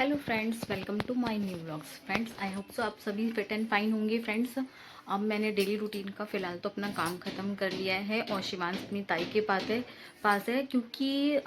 Hello friends, welcome to my new vlogs. Friends, I hope so आप सभी fit and fine होंगे। Friends, अब मैंने डेली रूटीन का फ़िलहाल तो अपना काम ख़त्म कर लिया है और शिवांश अपनी ताई के पास है क्योंकि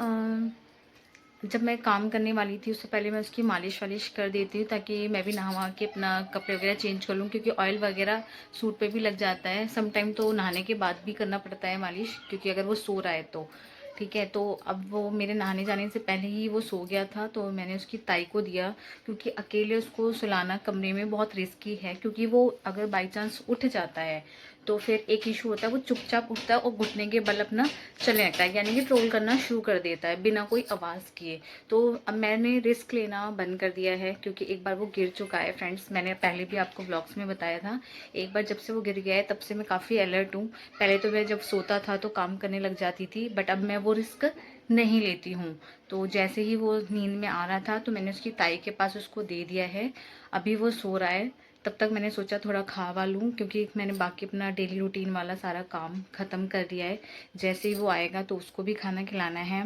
जब मैं काम करने वाली थी उससे पहले मैं उसकी मालिश वालिश कर देती हूँ ताकि मैं भी नहा वहा के अपना कपड़े वगैरह चेंज कर लूँ, क्योंकि ऑयल वगैरह सूट पे भी लग जाता है। सम टाइम तो नहाने के बाद भी करना पड़ता है मालिश, क्योंकि अगर वो सो रहा है तो ठीक है। तो अब वो मेरे नहाने जाने से पहले ही वो सो गया था, तो मैंने उसकी ताई को दिया, क्योंकि अकेले उसको सुलाना कमरे में बहुत रिस्की है। क्योंकि वो अगर बाई चांस उठ जाता है तो फिर एक इशू होता है, वो चुपचाप उठता है और घुटने के बल अपना चलने लगता है, यानी कि ट्रोल करना शुरू कर देता है बिना कोई आवाज़ किए। तो अब मैंने रिस्क लेना बंद कर दिया है, क्योंकि एक बार वो गिर चुका है। फ्रेंड्स, मैंने पहले भी आपको ब्लॉग्स में बताया था, एक बार जब से वो गिर गया है तब से मैं काफ़ी अलर्ट हूँ। पहले तो मैं जब सोता था तो काम करने लग जाती थी, बट अब मैं वो रिस्क नहीं लेती हूँ। तो जैसे ही वो नींद में आ रहा था तो मैंने उसकी ताई के पास उसको दे दिया है। अभी वो सो रहा है, तब तक मैंने सोचा थोड़ा खावा लूँ, क्योंकि मैंने बाकी अपना डेली रूटीन वाला सारा काम ख़त्म कर दिया है। जैसे ही वो आएगा तो उसको भी खाना खिलाना है।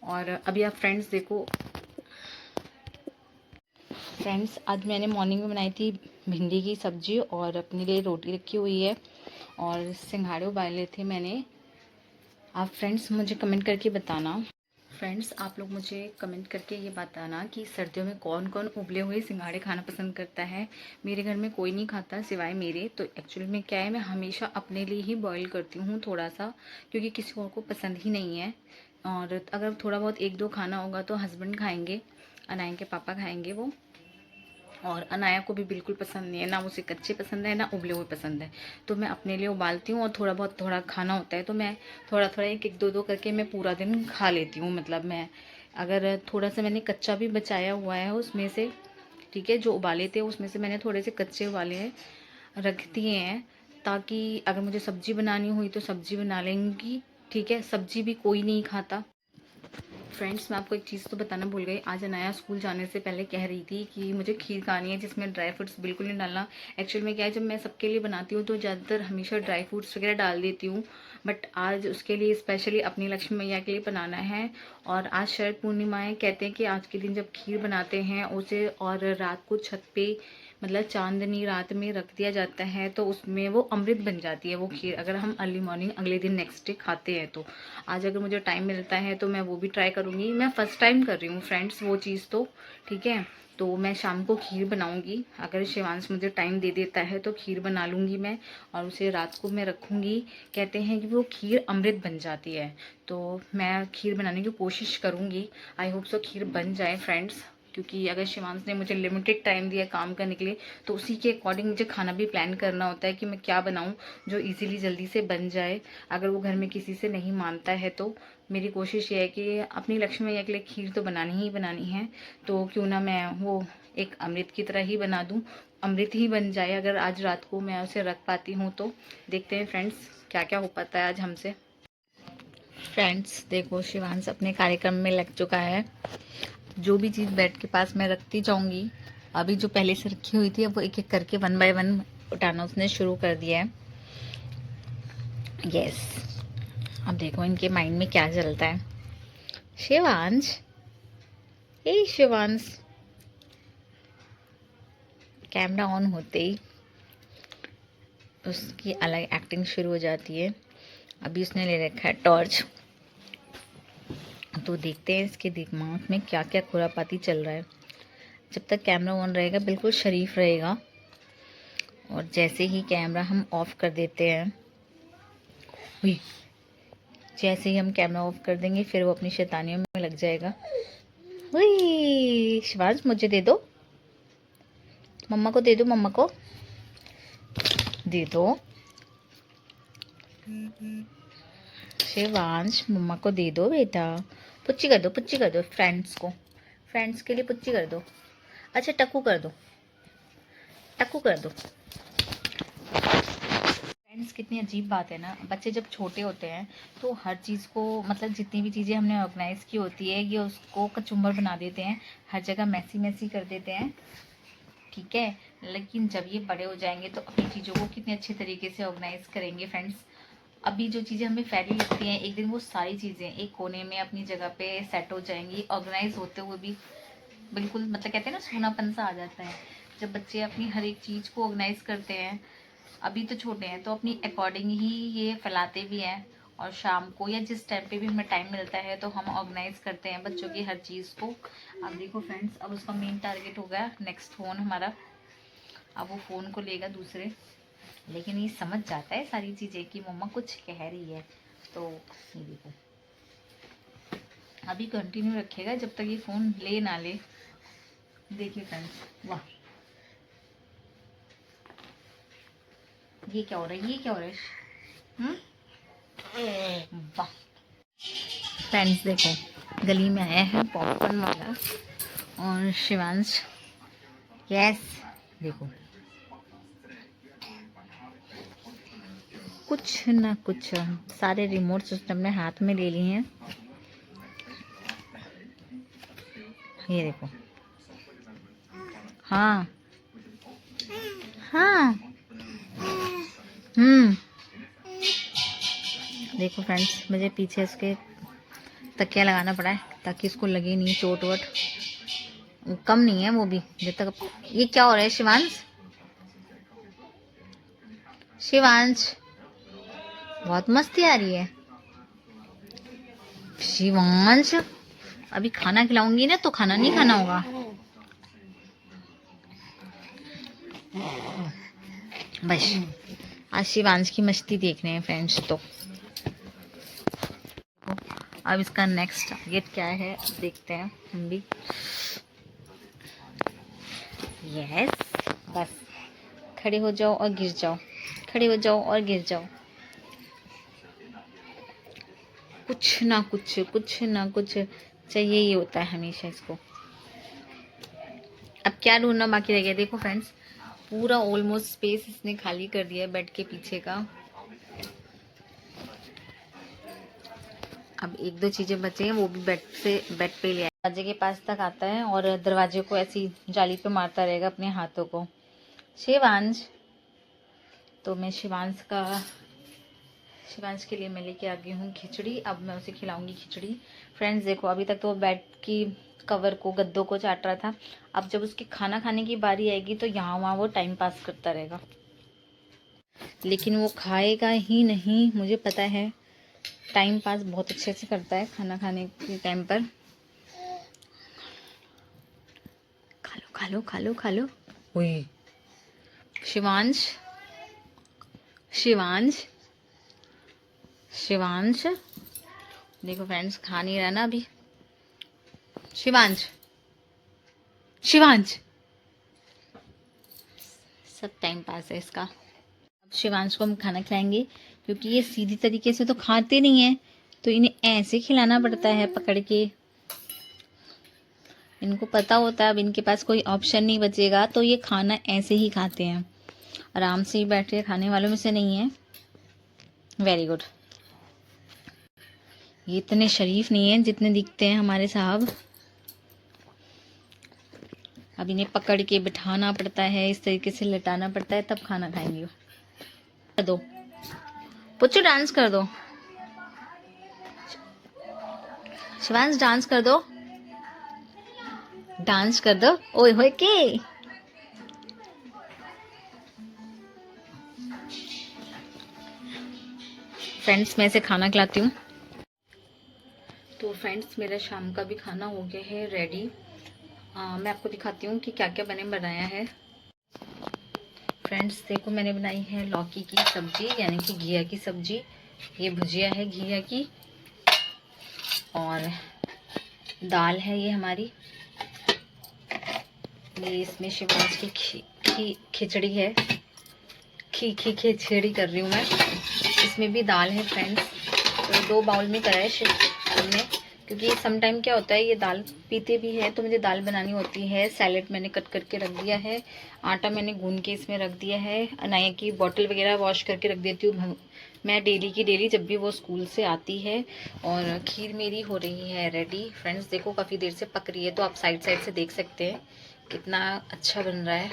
और अभी आप फ्रेंड्स देखो, फ्रेंड्स आज मैंने मॉर्निंग में बनाई थी भिंडी की सब्ज़ी और अपने लिए रोटी रखी हुई है और सिंघाड़े उबाले थे मैंने। आप फ्रेंड्स मुझे कमेंट करके बताना। फ्रेंड्स, आप लोग मुझे कमेंट करके ये बताना कि सर्दियों में कौन कौन उबले हुए सिंघाड़े खाना पसंद करता है। मेरे घर में कोई नहीं खाता सिवाय मेरे। तो एक्चुअली में क्या है, मैं हमेशा अपने लिए ही बॉईल करती हूँ थोड़ा सा, क्योंकि किसी और को पसंद ही नहीं है। और अगर थोड़ा बहुत एक दो खाना होगा तो हस्बैंड खाएंगे, अनाया के पापा खाएंगे वो। और अनाया को भी बिल्कुल पसंद नहीं है, ना उसे कच्चे पसंद है ना उबले हुए पसंद है। तो मैं अपने लिए उबालती हूँ और थोड़ा बहुत थोड़ा खाना होता है तो मैं थोड़ा थोड़ा एक एक दो दो करके मैं पूरा दिन खा लेती हूँ। मतलब मैं अगर थोड़ा सा मैंने कच्चा भी बचाया हुआ है उसमें से, ठीक है, जो उबाले थे उसमें से मैंने थोड़े से कच्चे उबाले हैं रख दिए हैं, ताकि अगर मुझे सब्जी बनानी हुई तो सब्जी बना लेंगी। ठीक है, सब्जी भी कोई नहीं खाता। फ्रेंड्स, मैं आपको एक चीज़ तो बताना भूल गई। आज अनाया स्कूल जाने से पहले कह रही थी कि मुझे खीर खानी है जिसमें ड्राई फ्रूट्स बिल्कुल नहीं डालना। एक्चुअल में क्या है, जब मैं सबके लिए बनाती हूँ तो ज़्यादातर हमेशा ड्राई फ्रूट्स वगैरह डाल देती हूँ, बट आज उसके लिए स्पेशली अपनी लक्ष्मी मैया के लिए बनाना है। और आज शरद पूर्णिमा है, कहते हैं कि आज के दिन जब खीर बनाते हैं उसे और रात को छत पे, मतलब चांदनी रात में रख दिया जाता है तो उसमें वो अमृत बन जाती है वो खीर, अगर हम अर्ली मॉर्निंग अगले दिन नेक्स्ट डे खाते हैं तो। आज अगर मुझे टाइम मिलता है तो मैं वो भी ट्राई करूँगी। मैं फ़र्स्ट टाइम कर रही हूँ फ्रेंड्स वो चीज़ तो, ठीक है। तो मैं शाम को खीर बनाऊँगी, अगर शिवांश मुझे टाइम दे देता है तो खीर बना लूँगी मैं और उसे रात को मैं रखूँगी। कहते हैं कि वो खीर अमृत बन जाती है, तो मैं खीर बनाने की कोशिश करूँगी। आई होप सो खीर बन जाए फ्रेंड्स, क्योंकि अगर शिवांश ने मुझे लिमिटेड टाइम दिया काम करने के लिए तो उसी के अकॉर्डिंग मुझे खाना भी प्लान करना होता है कि मैं क्या बनाऊं जो इजीली जल्दी से बन जाए। अगर वो घर में किसी से नहीं मानता है तो मेरी कोशिश ये है कि अपनी लक्ष्मी मैया के लिए खीर तो बनानी ही बनानी है, तो क्यों ना मैं वो एक अमृत की तरह ही बना दूँ, अमृत ही बन जाए अगर आज रात को मैं उसे रख पाती हूँ तो। देखते हैं फ्रेंड्स क्या क्या हो पाता है आज हमसे। फ्रेंड्स देखो, शिवांश अपने कार्यक्रम में लग चुका है। जो भी चीज़ बेड के पास मैं रखती जाऊंगी, अभी जो पहले से रखी हुई थी अब वो एक एक करके वन बाय वन उठाना उसने शुरू कर दिया है। यस, अब देखो इनके माइंड में क्या चलता है। शिवांश, ए शिवांश, कैमरा ऑन होते ही उसकी अलग एक्टिंग शुरू हो जाती है। अभी उसने ले रखा है टॉर्च, तो देखते हैं इसके दिमाग में क्या क्या खुरापाती चल रहा है। जब तक कैमरा ऑन रहेगा बिल्कुल शरीफ रहेगा, और जैसे ही कैमरा हम ऑफ कर देते हैं, जैसे ही हम कैमरा ऑफ कर देंगे फिर वो अपनी शैतानियों में लग जाएगा। वही शिवांश, मुझे दे दो, मम्मा को दे दो, मम्मा को दे दो। शिवांश, मम्मा को दे दो बेटा। पुच्ची कर दो, पुच्ची कर दो फ्रेंड्स को, फ्रेंड्स के लिए पुच्ची कर दो। अच्छा टक्कू कर दो, टक्कू कर दो। फ्रेंड्स, कितनी अजीब बात है ना, बच्चे जब छोटे होते हैं तो हर चीज़ को, मतलब जितनी भी चीज़ें हमने ऑर्गेनाइज की होती है ये उसको कचुम्बर बना देते हैं, हर जगह मैसी मैसी कर देते हैं, ठीक है। लेकिन जब ये बड़े हो जाएंगे तो अपनी चीज़ों को कितने अच्छे तरीके से ऑर्गेनाइज करेंगे फ्रेंड्स। अभी जो चीज़ें हमें फैली लगती हैं, एक दिन वो सारी चीज़ें एक कोने में अपनी जगह पे सेट हो जाएंगी, ऑर्गेनाइज होते हुए भी बिल्कुल मतलब कहते हैं ना सूनापन सा आ जाता है जब बच्चे अपनी हर एक चीज़ को ऑर्गेनाइज करते हैं। अभी तो छोटे हैं तो अपनी अकॉर्डिंग ही ये फैलाते भी हैं, और शाम को या जिस टाइम पे भी हमें टाइम मिलता है तो हम ऑर्गेनाइज करते हैं बच्चों की हर चीज़ को। अब देखो फ्रेंड्स, अब उसका मेन टारगेट हो गया नेक्स्ट फ़ोन हमारा। अब वो फ़ोन को लेगा दूसरे, लेकिन ये समझ जाता है सारी चीज़ें कि मम्मा कुछ कह रही है। तो ये देखो अभी कंटिन्यू रखेगा जब तक ये फ़ोन ले ना ले। देखिए फ्रेंड्स, वाह ये क्या हो रहा है, ये क्या हो रहा है। वाह फ्रेंड्स देखो, गली में आया है पॉपकॉर्न वाला और शिवांश, यस देखो कुछ ना कुछ सारे रिमोट सिस्टम ने हाथ में ले लिए हैं। ये देखो, हाँ हाँ देखो फ्रेंड्स, मुझे पीछे इसके तकिया लगाना पड़ा है ताकि इसको लगे नहीं चोट वोट। कम नहीं है वो भी जब तक। ये क्या हो रहा है शिवांश, शिवांश बहुत मस्ती आ रही है। शिवांश अभी खाना खिलाऊंगी ना तो खाना नहीं खाना होगा। बस आज शिवांश की मस्ती देख रहे हैं फ्रेंड्स। तो अब इसका नेक्स्ट टारगेट क्या है देखते हैं हम भी। यस बस खड़े हो जाओ और गिर जाओ, खड़े हो जाओ और गिर जाओ। कुछ ना कुछ चाहिए ही होता है हमेशा इसको। अब क्या ढूंढना बाकी रह गया, देखो फ्रेंड्स पूरा ऑलमोस्ट स्पेस इसने खाली कर दिया है बेड के पीछे का। अब एक दो चीजें बचे हैं वो भी बेड पे ले आया। दरवाजे के पास तक आता है और दरवाजे को ऐसी जाली पे मारता रहेगा अपने हाथों को। शिवांश, तो मैं शिवांश के लिए मैं लेके आ गई हूँ खिचड़ी। अब मैं उसे खिलाऊंगी खिचड़ी। फ्रेंड्स देखो, अभी तक तो वो बेड की कवर को, गद्दों को चाट रहा था। अब जब उसकी खाना खाने की बारी आएगी तो यहाँ वहाँ वो टाइम पास करता रहेगा, लेकिन वो खाएगा ही नहीं, मुझे पता है। टाइम पास बहुत अच्छे से करता है खाना खाने के टाइम पर। खा लो खा लो खा लो खा लो। शिवांश, शिवांश, शिवांश देखो फ्रेंड्स खा नहीं रहा ना अभी। शिवांश, शिवांश सब टाइम पास है इसका। अब शिवांश को हम खाना खिलाएंगे क्योंकि ये सीधी तरीके से तो खाते नहीं है, तो इन्हें ऐसे खिलाना पड़ता है पकड़ के। इनको पता होता है अब इनके पास कोई ऑप्शन नहीं बचेगा तो ये खाना ऐसे ही खाते हैं। आराम से ही बैठे खाने वालों में से नहीं है। Very good. ये इतने शरीफ नहीं है जितने दिखते हैं हमारे साहब। अब इन्हें पकड़ के बिठाना पड़ता है, इस तरीके से लेटाना पड़ता है, तब खाना खाएंगे। कर दो पुच्चू, डांस कर दो। शिवांश डांस कर दो, डांस कर दो। ओए होए के फ्रेंड्स, मैं इसे खाना खिलाती हूँ। तो फ्रेंड्स मेरा शाम का भी खाना हो गया है रेडी। मैं आपको दिखाती हूँ कि क्या क्या मैंने बनाया है। फ्रेंड्स देखो, मैंने बनाई है लौकी की सब्जी यानी कि घिया की सब्जी। ये भुजिया है घिया की, और दाल है ये हमारी। ये इसमें शिवांश की खिचड़ी है, खिचड़ी कर रही हूँ मैं। इसमें भी दाल है फ्रेंड्स। तो 2 बाउल में करा है हमने, क्योंकि सम टाइम क्या होता है ये दाल पीते भी है तो मुझे दाल बनानी होती है। सैलेड मैंने कट करके रख दिया है, आटा मैंने गूंद के इसमें रख दिया है। अनाया की बॉटल वगैरह वॉश करके रख देती हूँ मैं डेली की डेली जब भी वो स्कूल से आती है। और खीर मेरी हो रही है रेडी। फ्रेंड्स देखो काफ़ी देर से पक रही है, तो आप साइड से देख सकते हैं कितना अच्छा बन रहा है।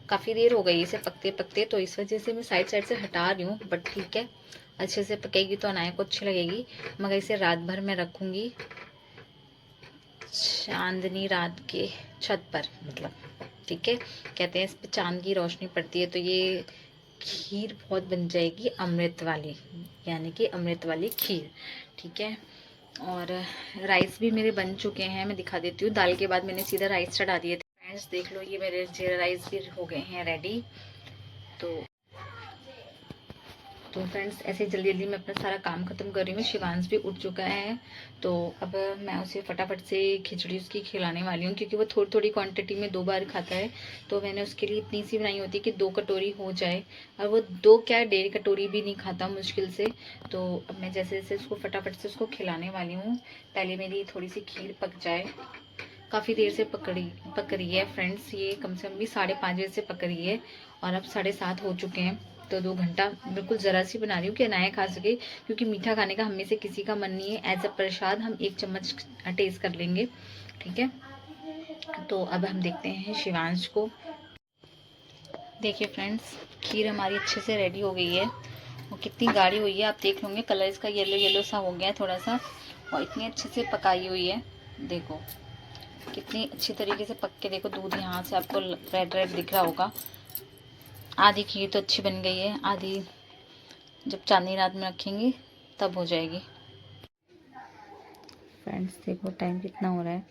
काफ़ी देर हो गई इसे पकते पकते, तो इस वजह से मैं साइड से हटा रही हूँ, बट ठीक है अच्छे से पकेगी तो अनाया को अच्छी लगेगी। मगर इसे रात भर मैं रखूँगी चांदनी रात के छत पर, मतलब ठीक है, कहते हैं इस पे चांद की रोशनी पड़ती है तो ये खीर बहुत बन जाएगी अमृत वाली, यानी कि अमृत वाली खीर। ठीक है, और राइस भी मेरे बन चुके हैं, मैं दिखा देती हूँ। दाल के बाद मैंने सीधा राइस चढ़ा दिए थे। फ्रेंड्स देख लो, ये मेरे जीरा राइस भी हो गए हैं रेडी। तो फ्रेंड्स ऐसे जल्दी जल्दी मैं अपना सारा काम खत्म कर रही हूँ। शिवांश भी उठ चुका है, तो अब मैं उसे फटाफट से खिचड़ी उसकी खिलाने वाली हूँ, क्योंकि वो थोड़ी थोड़ी क्वांटिटी में 2 बार खाता है। तो मैंने उसके लिए इतनी सी बनाई होती है कि 2 कटोरी हो जाए, और वो 2 क्या 1.5 कटोरी भी नहीं खाता मुश्किल से। तो अब मैं जैसे जैसे उसको फटाफट से उसको खिलाने वाली हूँ। पहले मेरी थोड़ी सी खीर पक जाए। काफ़ी देर से पक रही है फ्रेंड्स, ये कम से कम भी 5:30 बजे से पक रही है, और अब 7:30 हो चुके हैं। तो 2 घंटा बिल्कुल ज़रा सी बना रही हूँ कि अनाया खा सके, क्योंकि मीठा खाने का हम में से किसी का मन नहीं है। एज अ प्रसाद हम 1 चम्मच टेस्ट कर लेंगे। ठीक है, तो अब हम देखते हैं शिवांश को। देखिए फ्रेंड्स, खीर हमारी अच्छे से रेडी हो गई है। वो कितनी गाढ़ी हुई है आप देख लोगे, कलर इसका येलो येलो सा हो गया है थोड़ा सा, और इतनी अच्छे से पकाई हुई है। देखो कितनी अच्छी तरीके से पक के, देखो दूध यहाँ से आपको रेड रेड दिख रहा होगा। आधी खीर तो अच्छी बन गई है, आधी जब चांदनी रात में रखेंगे तब हो जाएगी। फ्रेंड्स देखो टाइम कितना हो रहा है,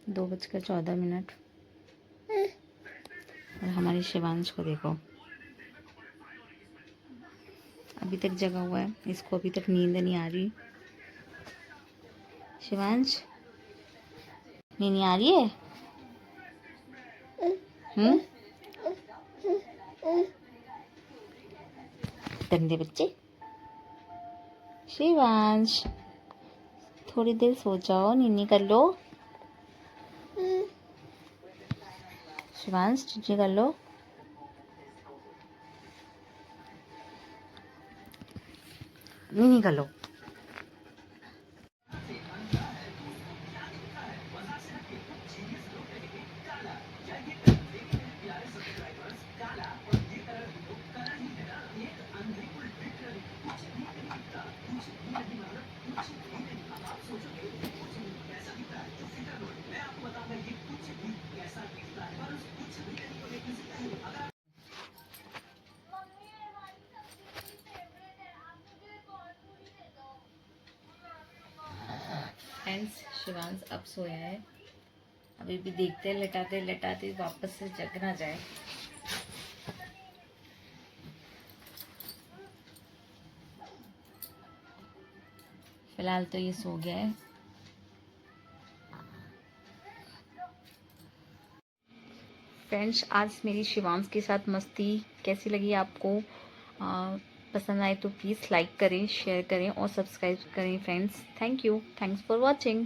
2:14। और हमारी शिवांश को देखो, अभी तक जगा हुआ है, इसको अभी तक नींद नहीं आ रही। शिवांश नींद नहीं आ रही है? गंदे बच्चे। शिवांश थोड़ी देर सो जाओ, नीनी कर लो। शिवांश नीनी कर लो। नीनी कर लो। फ्रेंड्स शिवांश अब सोया है, अभी भी देखते लेटाते लेटाते वापस से जग ना जाए। फिलहाल तो ये सो गया है। फ्रेंड्स आज मेरी शिवांश के साथ मस्ती कैसी लगी आपको? पसंद आए तो प्लीज़ लाइक करें, शेयर करें और सब्सक्राइब करें friends. Thank you, thanks for watching.